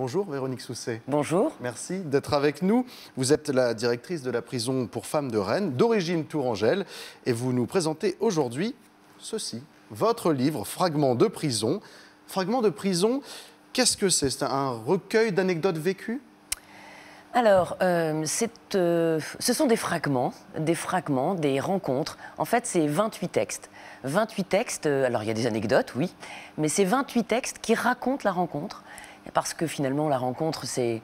Bonjour Véronique Sousset. Bonjour. Merci d'être avec nous. Vous êtes la directrice de la prison pour femmes de Rennes, d'origine tourangelle, et vous nous présentez aujourd'hui ceci, votre livre Fragments de prison. Fragments de prison, qu'est-ce que c'est? C'est un recueil d'anecdotes vécues? Alors, ce sont des fragments, des rencontres. En fait, c'est 28 textes. 28 textes, alors il y a des anecdotes, oui, mais c'est 28 textes qui racontent la rencontre. Parce que finalement, la rencontre, c'est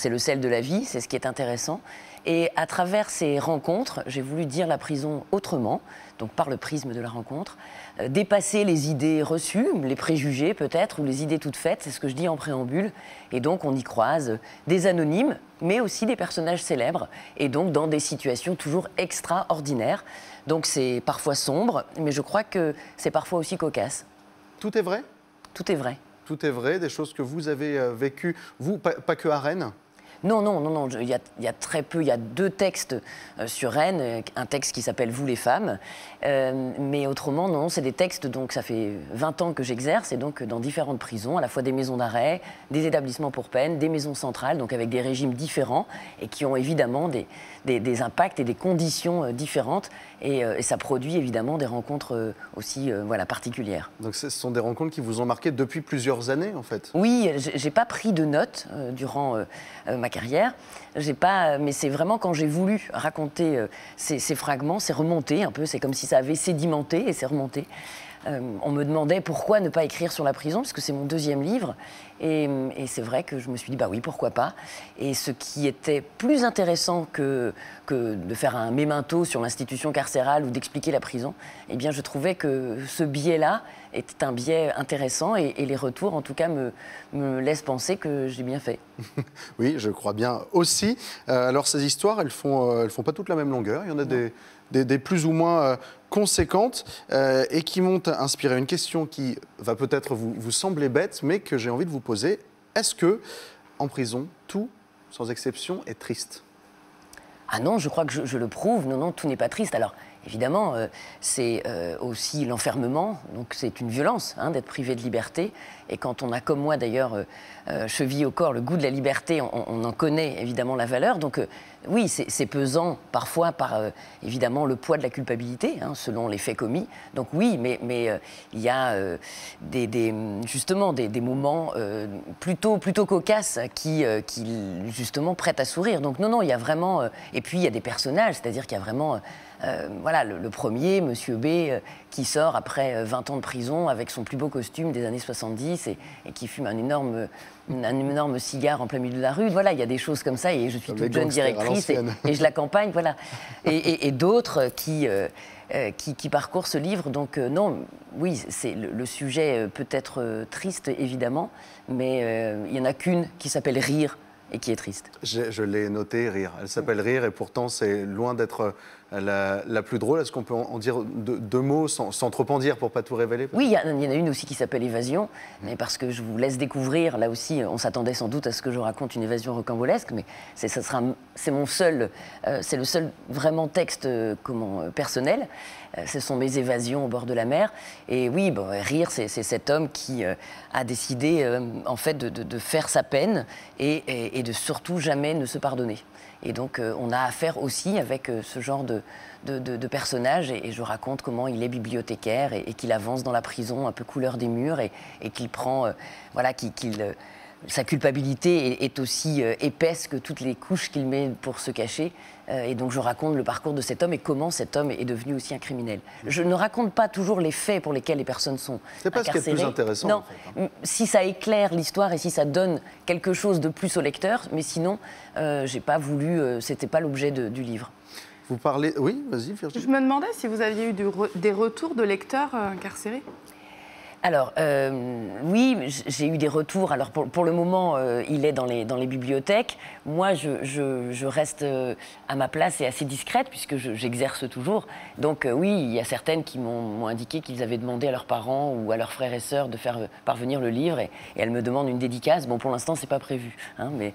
le sel de la vie, c'est ce qui est intéressant. Et à travers ces rencontres, j'ai voulu dire la prison autrement, donc par le prisme de la rencontre, dépasser les idées reçues, les préjugés peut-être, ou les idées toutes faites, c'est ce que je dis en préambule. Et donc, on y croise des anonymes, mais aussi des personnages célèbres, et donc dans des situations toujours extraordinaires. Donc c'est parfois sombre, mais je crois que c'est parfois aussi cocasse. Tout est vrai? Tout est vrai. Tout est vrai, des choses que vous avez vécues, vous, pas que à Rennes? Non, il y a très peu, il y a 2 textes sur Rennes, un texte qui s'appelle « Vous les femmes », mais autrement, non, c'est des textes, donc ça fait 20 ans que j'exerce, et donc dans différentes prisons, à la fois des maisons d'arrêt, des établissements pour peine, des maisons centrales, donc avec des régimes différents, et qui ont évidemment des impacts et des conditions différentes, et ça produit évidemment des rencontres aussi particulières. Donc ce sont des rencontres qui vous ont marqué depuis plusieurs années, en fait? Oui, j'ai pas pris de notes durant ma carrière, mais c'est vraiment quand j'ai voulu raconter ces fragments, c'est remonté un peu, c'est comme si ça avait sédimenté et c'est remonté. On me demandait pourquoi ne pas écrire sur la prison, parce que c'est mon 2e livre, et c'est vrai que je me suis dit, bah oui, pourquoi pas. Et ce qui était plus intéressant que de faire un mémento sur l'institution carcérale ou d'expliquer la prison, eh bien je trouvais que ce biais-là était un biais intéressant, et les retours, en tout cas, me laissent penser que j'ai bien fait. Oui, je crois bien aussi. Alors ces histoires, elles font pas toutes la même longueur. Il y en a des plus ou moins conséquentes et qui m'ont inspiré une question qui va peut-être vous sembler bête, mais que j'ai envie de vous poser. Est-ce que, en prison, tout, sans exception, est triste? Ah non, je crois que je le prouve. Non, tout n'est pas triste. Alors, évidemment, c'est aussi l'enfermement. Donc, c'est une violence d'être privé de liberté. Et quand on a, comme moi d'ailleurs, chevillé au corps le goût de la liberté, on en connaît évidemment la valeur. Donc, oui, c'est pesant parfois par, évidemment, le poids de la culpabilité, selon les faits commis. Donc, oui, mais il y a justement des moments plutôt cocasses qui, justement, prêtent à sourire. Donc, non, il y a vraiment... et puis, il y a des personnages, c'est-à-dire qu'il y a vraiment... le premier, Monsieur B, qui sort après 20 ans de prison avec son plus beau costume des années 70 et qui fume un énorme cigare en plein milieu de la rue. Voilà, il y a des choses comme ça, et je suis toute jeune directrice et je l'accompagne, voilà. Et d'autres qui parcourent ce livre. Donc non, oui, le sujet peut être triste, évidemment, mais il n'y en a qu'une qui s'appelle Rire et qui est triste. Je l'ai noté, Rire. Elle s'appelle Rire, et pourtant c'est loin d'être la plus drôle. Est-ce qu'on peut en dire 2 mots sans trop en dire pour pas tout révéler? Oui, il y en a une aussi qui s'appelle Évasion, mais parce que je vous laisse découvrir. Là aussi, on s'attendait sans doute à ce que je raconte une évasion rocambolesque, mais c'est le seul vraiment texte personnel. Ce sont mes évasions au bord de la mer. Et oui, Rire, c'est cet homme qui a décidé en fait de faire sa peine et de surtout jamais ne se pardonner. Et donc, on a affaire aussi avec ce genre de personnage, et je raconte comment il est bibliothécaire et qu'il avance dans la prison un peu couleur des murs, et qu'il prend, sa culpabilité est aussi épaisse que toutes les couches qu'il met pour se cacher. Et donc, je raconte le parcours de cet homme et comment cet homme est devenu aussi un criminel. Je ne raconte pas toujours les faits pour lesquels les personnes sont incarcérées. C'est pas ce qui est le plus intéressant. Non, en fait, si ça éclaire l'histoire et si ça donne quelque chose de plus au lecteur, mais sinon, j'ai pas voulu, c'était pas l'objet du livre. Vous parlez... Oui, vas-y, Virginie. Je me demandais si vous aviez eu des retours de lecteurs incarcérés. Alors, oui, j'ai eu des retours. Alors, pour le moment, il est dans les bibliothèques. Moi, je reste à ma place et assez discrète, puisque j'exerce toujours. Donc, oui, il y a certaines qui m'ont indiqué qu'ils avaient demandé à leurs parents ou à leurs frères et sœurs de faire parvenir le livre, et elles me demandent une dédicace. Bon, pour l'instant, c'est pas prévu, mais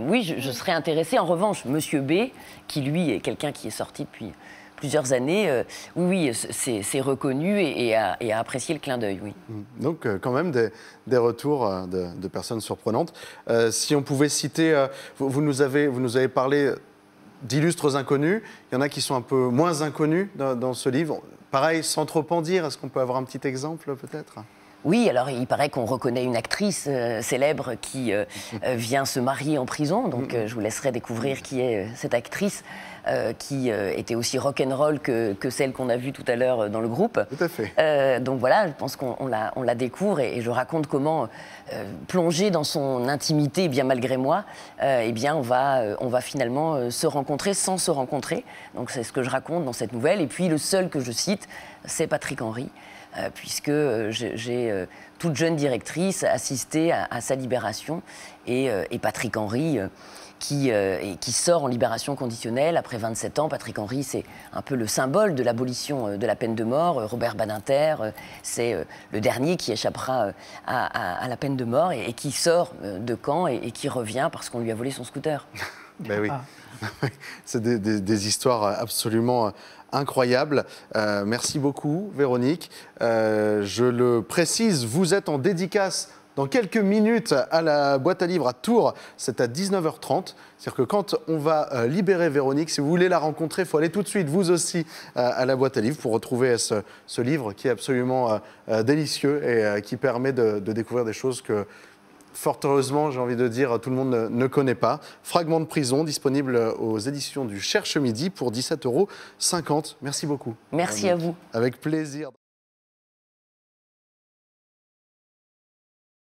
oui, je serais intéressée. En revanche, Monsieur B, qui, lui, est quelqu'un qui est sorti depuis plusieurs années, oui, c'est reconnu et a apprécié le clin d'œil, oui. Donc quand même des retours de personnes surprenantes. Si on pouvait citer, vous nous avez parlé d'illustres inconnus, il y en a qui sont un peu moins inconnus dans ce livre. Pareil, sans trop en dire, est-ce qu'on peut avoir un petit exemple peut-être ? Oui, alors il paraît qu'on reconnaît une actrice célèbre qui vient se marier en prison, donc je vous laisserai découvrir qui est cette actrice qui était aussi rock'n'roll que celle qu'on a vue tout à l'heure dans le groupe. Tout à fait. Donc voilà, je pense qu'on la découvre et je raconte comment, plongé dans son intimité, bien malgré moi, eh bien on va finalement se rencontrer sans se rencontrer. Donc c'est ce que je raconte dans cette nouvelle. Et puis le seul que je cite, c'est Patrick Henry. Puisque j'ai, toute jeune directrice, assisté à sa libération. Et Patrick Henry, qui sort en libération conditionnelle après 27 ans. Patrick Henry, c'est un peu le symbole de l'abolition de la peine de mort. Robert Badinter, c'est le dernier qui échappera à la peine de mort et qui sort de camp et qui revient parce qu'on lui a volé son scooter. Ben oui. C'est des histoires absolument incroyables. Merci beaucoup, Véronique. Je le précise, vous êtes en dédicace dans quelques minutes à la boîte à livres à Tours. C'est à 19h30. C'est-à-dire que quand on va libérer Véronique, si vous voulez la rencontrer, il faut aller tout de suite, vous aussi, à la boîte à livres pour retrouver ce livre qui est absolument délicieux et qui permet de découvrir des choses que, fort heureusement, j'ai envie de dire, tout le monde ne connaît pas. Fragment de prison, disponible aux éditions du Cherche Midi pour 17,50 €. Merci beaucoup. Merci à vous. Avec plaisir.